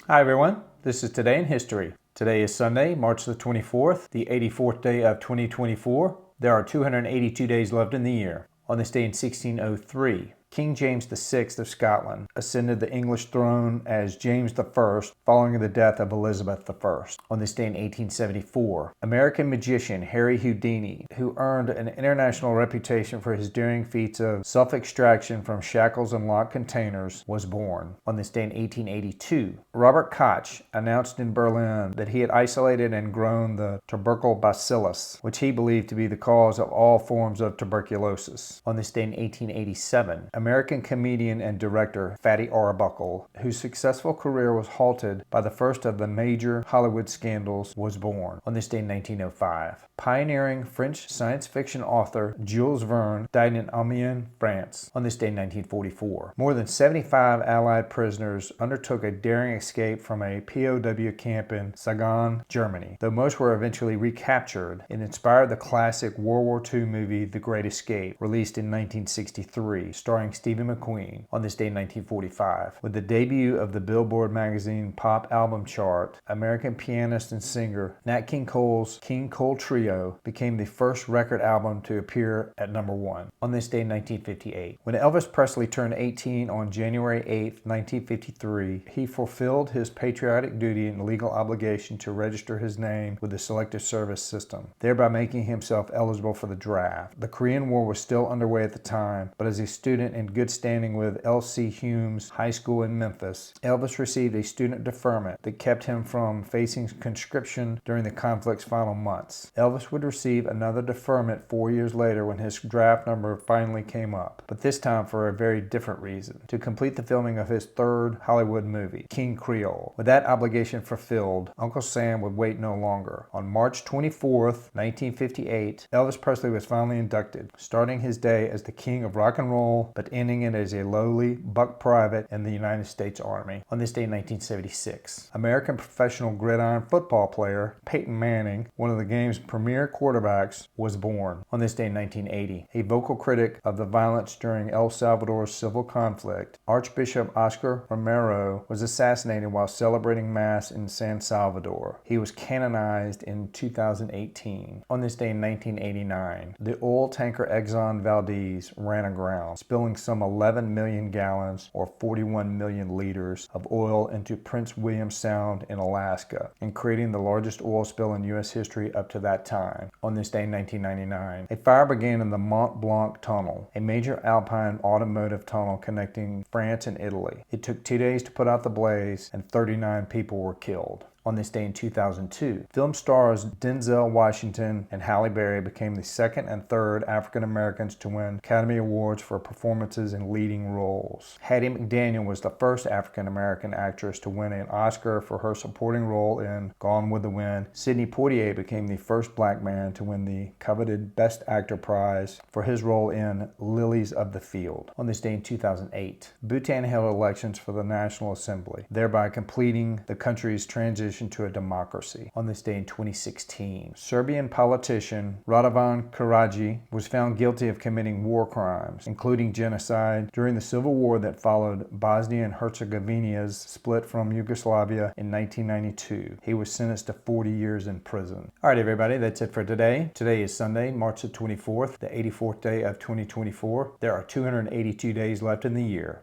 Hi everyone, this is Today in History. Today is Sunday, March the 24th, the 84th day of 2024. There are 282 days left in the year. On this day in 1603, King James VI of Scotland ascended the English throne as James I following the death of Elizabeth I. On this day in 1874, American magician Harry Houdini, who earned an international reputation for his daring feats of self-extraction from shackles and locked containers, was born. On this day in 1882, Robert Koch announced in Berlin that he had isolated and grown the tubercle bacillus, which he believed to be the cause of all forms of tuberculosis. On this day in 1887, American comedian and director Fatty Arbuckle, whose successful career was halted by the first of the major Hollywood scandals, was born. On this day in 1905, pioneering French science fiction author Jules Verne died in Amiens, France. On this day in 1944, more than 75 Allied prisoners undertook a daring escape from a POW camp in Saigon, Germany. Though most were eventually recaptured, it inspired the classic World War II movie The Great Escape, released in 1963, starring Stephen McQueen. On this day in 1945, with the debut of the Billboard magazine pop album chart, American pianist and singer Nat King Cole's King Cole Trio became the first record album to appear at #1. On this day in 1958, when Elvis Presley turned 18 on January 8, 1953, he fulfilled his patriotic duty and legal obligation to register his name with the Selective Service System, thereby making himself eligible for the draft. The Korean War was still underway at the time, but as a student in good standing with L.C. Humes High School in Memphis, Elvis received a student deferment that kept him from facing conscription during the conflict's final months. Elvis would receive another deferment 4 years later when his draft number finally came up, but this time for a very different reason: to complete the filming of his third Hollywood movie, King Creole. With that obligation fulfilled, Uncle Sam would wait no longer. On March 24th, 1958, Elvis Presley was finally inducted, starting his day as the king of rock and roll, but ending it as a lowly buck private in the United States Army. On this day in 1976, American professional gridiron football player Peyton Manning, one of the game's premier quarterbacks, was born. On this day in 1980, a vocal critic of the violence during El Salvador's civil conflict, Archbishop Romero was assassinated while celebrating Mass in San Salvador. He was canonized in 2018. On this day in 1989, the oil tanker Exxon Valdez ran aground, spilling some 11 million gallons or 41 million liters of oil into Prince William Sound in Alaska, and creating the largest oil spill in U.S. history up to that time. On this day in 1999, a fire began in the Mont Blanc tunnel, a major alpine automotive tunnel connecting France and Italy. It took 2 days to put out the blaze, and 39 people were killed. On this day in 2002, film stars Denzel Washington and Halle Berry became the second and third African Americans to win Academy Awards for performances in leading roles. Hattie McDaniel was the first African American actress to win an Oscar for her supporting role in Gone with the Wind. Sidney Poitier became the first black man to win the coveted Best Actor prize for his role in Lilies of the Field. On this day in 2008, Bhutan held elections for the National Assembly, thereby completing the country's transition to a democracy. On this day in 2016, Serbian politician Radovan Karadzic was found guilty of committing war crimes, including genocide, during the civil war that followed Bosnia and Herzegovina's split from Yugoslavia in 1992. He was sentenced to 40 years in prison. All right, everybody, that's it for today. Today is Sunday, March the 24th, the 84th day of 2024. There are 282 days left in the year.